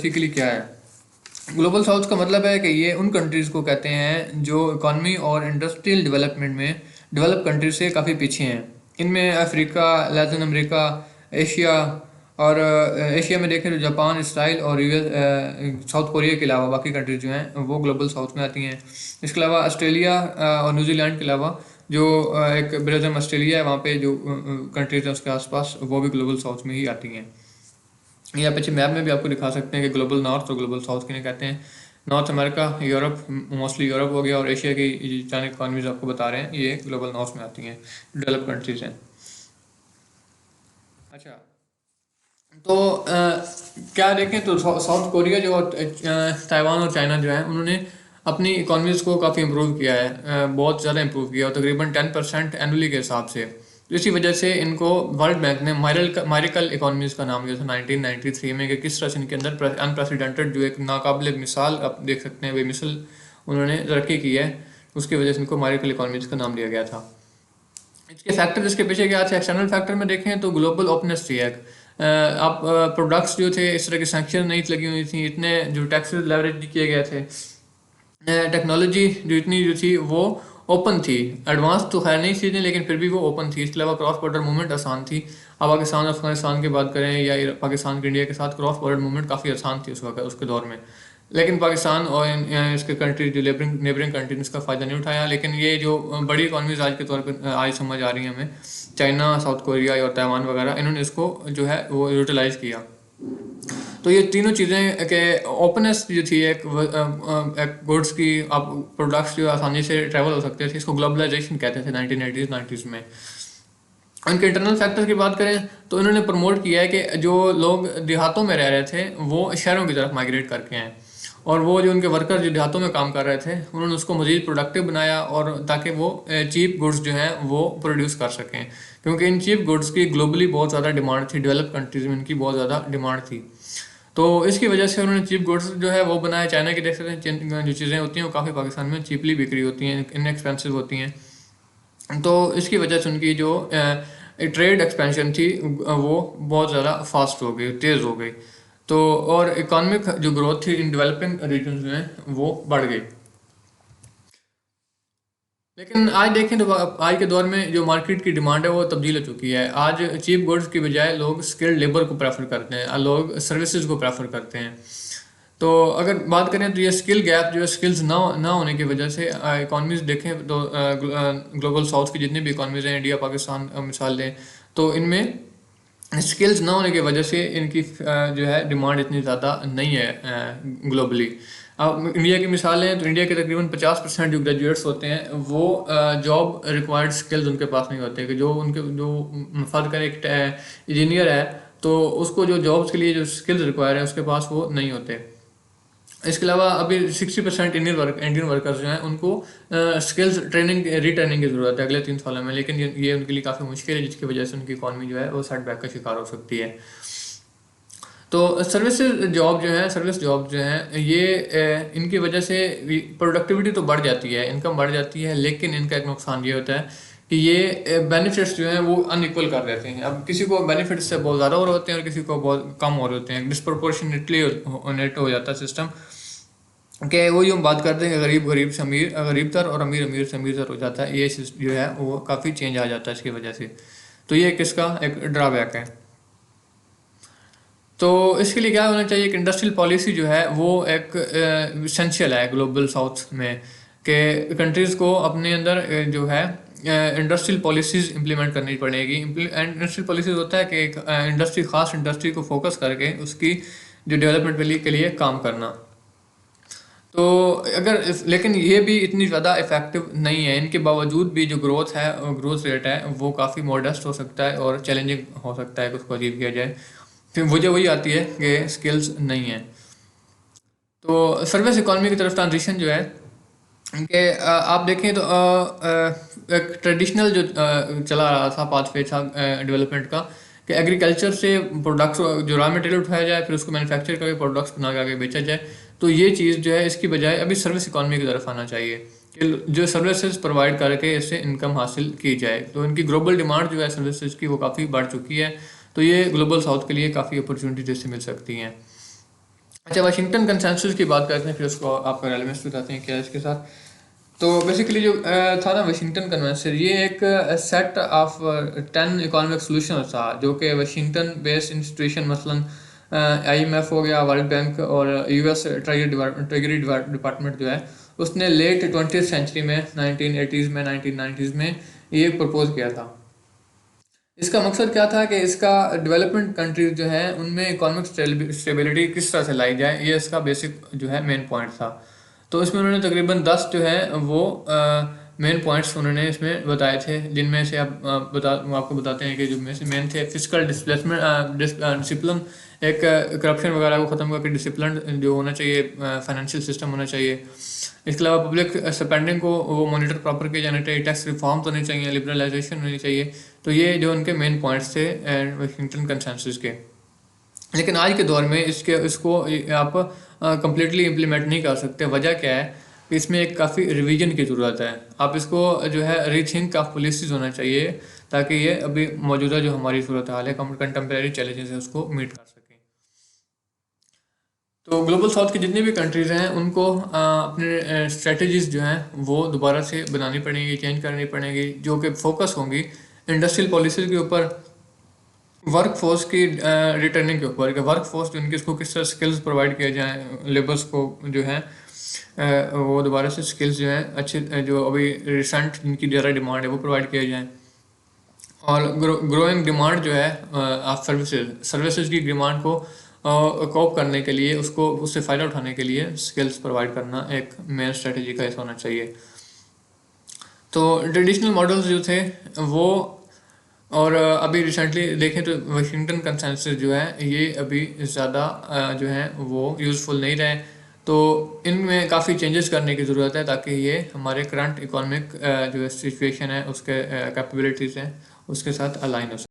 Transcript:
Basically क्या है global south का मतलब है कि ये उन कंट्रीज़ को कहते हैं जो इकॉनमी और इंडस्ट्रियल डेवलपमेंट में डेवलप कंट्रीज से काफ़ी पीछे हैं। इनमें अफ्रीका, लैटिन अमेरिका, एशिया और एशिया में देखें तो जापान, इसराइल और यूएस, साउथ कोरिया के अलावा बाकी कंट्रीज जो हैं वो ग्लोबल साउथ में आती हैं। इसके अलावा ऑस्ट्रेलिया और न्यूजीलैंड के अलावा जो एक ब्रिटेन ऑस्ट्रेलिया है, वहाँ पे जो कंट्रीज हैं उसके आसपास, वो भी ग्लोबल साउथ में ही आती हैं। ये आप पीछे मैप में भी आपको दिखा सकते हैं कि ग्लोबल नॉर्थ और ग्लोबल साउथ किन्हें कहते हैं। North America, Europe, mostly Europe हो गया, और एशिया की जितनी इकॉनमीज आपको बता रहे हैं ये ग्लोबल नॉर्थ में आती हैं, डेवलप कंट्रीज हैं। अच्छा, तो क्या देखें तो साउथ कोरिया जो ताइवान और चाइना जो है उन्होंने अपनी इकॉनमीज़ को काफ़ी इम्प्रूव किया है, बहुत ज़्यादा इम्प्रूव किया है, तकरीबन 10% एनुअली के हिसाब से। तो इसी वजह से इनको वर्ल्ड बैंक ने मायरिकल इकॉनमीज़ का नाम दिया था 1993 में, कि किस तरह से इनके अंदर अनप्रेसिडेंटेड जो एक नाकाबिल मिसाल आप देख सकते हैं बेमिसल उन्होंने तरक्की की है, उसकी वजह से इनको मायरिकल इकॉनमीज़ का नाम दिया गया था। इसके फैक्टर इसके पीछे क्या थे? एक्सटर्नल फैक्टर में देखें तो ग्लोबल ओपननेस थी एक। आप प्रोडक्ट्स जो थे इस तरह के सैंक्शन नहीं लगी हुई थी, इतने जो टैक्सेस लेवरेज नहीं किए गए थे, टेक्नोलॉजी जो इतनी जो थी वो ओपन थी। एडवांस तो खैर नहीं चीज़ें, लेकिन फिर भी वो ओपन थी। इसके अलावा क्रॉस बॉर्डर मूवमेंट आसान थी। अब पाकिस्तान और अफगानिस्तान की बात करें या पाकिस्तान के इंडिया के साथ क्रॉस बॉर्डर मूवमेंट काफ़ी आसान थी उस वक्त, उसके दौर में। लेकिन पाकिस्तान और इसके कंट्री जो नेबरिंग कंट्री ने इसका फ़ायदा नहीं उठाया। लेकिन ये जो बड़ी इकॉनमीज आज के तौर पर आज समझ आ रही हैं हमें, चाइना, साउथ कोरिया और ताइवान वगैरह, इन्होंने इसको जो है वो यूटिलाइज़ किया। तो ये तीनों चीज़ें के ओपननेस जो थी एक गुड्स की, आप प्रोडक्ट्स जो आसानी से ट्रैवल हो सकते थे, इसको ग्लोबलाइजेशन कहते थे 1980s 90s में। उनके इंटरनल फैक्टर की बात करें तो इन्होंने प्रमोट किया है कि जो लोग देहातों में रह रहे थे वो शहरों की तरफ माइग्रेट करके आए, और वो जो उनके वर्कर जो देहातों में काम कर रहे थे उन्होंने उसको मज़ीद प्रोडक्टिव बनाया, और ताकि वो चीप गुड्स जो हैं वो प्रोड्यूस कर सकें, क्योंकि इन चीप गुड्स की ग्लोबली बहुत ज़्यादा डिमांड थी। डेवलप कंट्रीज़ में इनकी बहुत ज़्यादा डिमांड थी, तो इसकी वजह से उन्होंने चीप गुड्स जो है वो बनाए। चाइना की देख सकते हैं जो चीज़ें होती हैं वो काफ़ी पाकिस्तान में चीपली बिक्री होती हैं, इनएक्सपेंसिव होती हैं। तो इसकी वजह से उनकी जो ट्रेड एक्सपेंशन थी वो बहुत ज़्यादा फास्ट हो गई, तेज़ हो गई। तो और इकोनॉमिक जो ग्रोथ थी इन डेवलपिंग रीजन में वो बढ़ गई। लेकिन आज देखें तो आज के दौर में जो मार्केट की डिमांड है वो तब्दील हो चुकी है। आज चीप गुड्स की बजाय लोग स्किल्ड लेबर को प्रेफर करते हैं, लोग सर्विसेज को प्रेफर करते हैं। तो अगर बात करें तो ये स्किल गैप जो है, स्किल्स ना होने की वजह से इकॉनमीज देखें तो ग्लोबल साउथ की जितनी भी इकॉनमीज हैं, इंडिया, पाकिस्तान मिसाल लें, तो इनमें स्किल्स ना होने की वजह से इनकी जो है डिमांड इतनी ज़्यादा नहीं है ग्लोबली। अब इंडिया की मिसाल लें तो इंडिया के तकरीबन 50% जो ग्रेजुएट्स होते हैं वो जॉब रिक्वायर्ड स्किल्स उनके पास नहीं होते, कि जो उनके जो फ़र्ज करें एक इंजीनियर है तो उसको जो जॉब्स के लिए जो स्किल्स रिक्वायर है उसके पास वो नहीं होते। इसके अलावा अभी 60% इंडियन वर्कर्स जो हैं उनको स्किल्स ट्रेनिंग रीट्रेनिंग की ज़रूरत है अगले 3 सालों में, लेकिन ये उनके लिए काफ़ी मुश्किल है, जिसकी वजह से उनकी इकॉनमी जो है वो सेटबैक का शिकार हो सकती है। तो सर्विस जॉब जो हैं ये इनकी वजह से प्रोडक्टिविटी तो बढ़ जाती है, इनकम बढ़ जाती है, लेकिन इनका एक नुकसान ये होता है कि ये बेनिफिट्स जो हैं वो अनइक्वल कर देते हैं। अब किसी को बेनिफिट्स से बहुत ज़्यादा हो रहे होते हैं और किसी को बहुत कम हो रहे होते हैं, डिस्प्रोपोर्शनेटली नेट हो जाता है सिस्टम, कि वही हम बात करते हैं कि गरीब गरीब से अमीर, गरीब तर, और अमीर अमीर से अमीर तर हो जाता है। ये जो है वो काफ़ी चेंज आ जाता है इसकी वजह से। तो ये किसका एक ड्रॉबैक है। तो इसके लिए क्या होना चाहिए कि इंडस्ट्रियल पॉलिसी जो है वो एक इसेंशियल है ग्लोबल साउथ में, कि कंट्रीज़ को अपने अंदर जो है इंडस्ट्रियल पॉलिसीज़ इंप्लीमेंट करनी पड़ेगी। इंडस्ट्रियल पॉलिसीज़ होता है कि एक इंडस्ट्री, ख़ास इंडस्ट्री को फोकस करके उसकी जो डेवलपमेंट के लिए काम करना। तो अगर लेकिन ये भी इतनी ज़्यादा इफ़ेक्टिव नहीं है, इनके बावजूद भी जो ग्रोथ है, ग्रोथ रेट है वो काफ़ी मॉडेस्ट हो सकता है और चैलेंजिंग हो सकता है कि उसको अचीव किया जाए। फिर वजह वही आती है कि स्किल्स नहीं है। तो सर्विस इकॉनमी की तरफ ट्रांजिशन जो है कि आप देखें तो एक ट्रेडिशनल जो चला रहा था पाथवे था डेवलपमेंट का, कि एग्रीकल्चर से प्रोडक्ट्स जो रॉ मटेरियल उठाया जाए, फिर उसको मैन्युफैक्चर करके प्रोडक्ट्स बना के आगे बेचा जाए। तो ये चीज़ जो है इसकी बजाय अभी सर्विस इकॉनमी की तरफ आना चाहिए, कि जो सर्विसेज प्रोवाइड करके इससे इनकम हासिल की जाए। तो इनकी ग्लोबल डिमांड जो है सर्विसेज की वो काफ़ी बढ़ चुकी है, तो ये ग्लोबल साउथ के लिए काफ़ी अपॉर्चुनिटीज इससे मिल सकती हैं। अच्छा, वाशिंगटन कंसेंसस की बात करते हैं, फिर उसको आपका रेलेवेंस बताते हैं क्या है इसके साथ। तो बेसिकली जो था ना वाशिंगटन कन्वेंशन, ये एक सेट ऑफ 10 इकोनॉमिक सॉल्यूशन था जो कि वाशिंगटन बेस्ड इंस्टीट्यूशन मसलन IMF हो गया, वर्ल्ड बैंक और US ट्रेजरी डिपार्टमेंट जो है उसने लेट 20th सेंचुरी में 1980s में 1990s में ये प्रपोज किया था। इसका मकसद क्या था कि इसका डेवलपमेंट कंट्रीज जो है उनमें इकोनॉमिक स्टेबिलिटी किस तरह से लाई जाए, ये इसका बेसिक जो है मेन पॉइंट था। तो इसमें उन्होंने तकरीबन 10 जो है वो मेन पॉइंट्स उन्होंने इसमें बताए थे, जिनमें से आप आपको बताते हैं कि जो में से मेन थे फिजिकल डिस्प्लेसमेंट डिसिप्लिन, एक करप्शन वगैरह को ख़त्म करके डिसिप्लिन जो होना चाहिए फाइनेंशियल सिस्टम होना चाहिए। इसके अलावा पब्लिक स्पेंडिंग को वो मॉनिटर प्रॉपर किया जाना चाहिए, टैक्स रिफॉर्म्स होने चाहिए, लिबरलाइजेशन होनी चाहिए। तो ये जो उनके मेन पॉइंट्स थे वाशिंगटन कंसेंसस के। लेकिन आज के दौर में इसको आप कंप्लीटली इम्प्लीमेंट नहीं कर सकते। वजह क्या है कि इसमें एक काफ़ी रिवीजन की ज़रूरत है। आप इसको जो है रीथिंक ऑफ पॉलिसीज होना चाहिए, ताकि ये अभी मौजूदा जो हमारी सूरत हाल है, कंटेम्प्रेरी चैलेंजेस है, उसको मीट कर सकें। तो ग्लोबल साउथ की जितनी भी कंट्रीज़ हैं उनको अपने स्ट्रेटजीज जो हैं वो दोबारा से बनानी पड़ेंगी, चेंज करनी पड़ेंगी, जो कि फोकस होंगी इंडस्ट्रियल पॉलिसीज़ के ऊपर, वर्क फोर्स की रिटर्निंग के ऊपर, कि वर्क फोर्स जो उनकी इसको किस तरह स्किल्स प्रोवाइड किए जाएँ, लेबर्स को जो है वो दोबारा से स्किल्स जो हैं अच्छे जो अभी रिसेंट जिनकी ज़्यादा डिमांड है वो प्रोवाइड किए जाएँ। और ग्रोइंग डिमांड जो है आप सर्विसेज की डिमांड को कोप करने के लिए, उसको उससे फ़ायदा उठाने के लिए स्किल्स प्रोवाइड करना एक मेन स्ट्रेटजी का हिस्सा होना चाहिए। तो ट्रेडिशनल मॉडल्स जो थे वो, और अभी रिसेंटली देखें तो वाशिंगटन कंसेंसस जो है ये अभी ज़्यादा जो है वो यूज़फुल नहीं रहे। तो इनमें काफ़ी चेंजेस करने की ज़रूरत है, ताकि ये हमारे करंट इकोनॉमिक जो सिचुएशन है उसके कैपेबिलिटीज़ हैं उसके साथ अलाइन हो सके।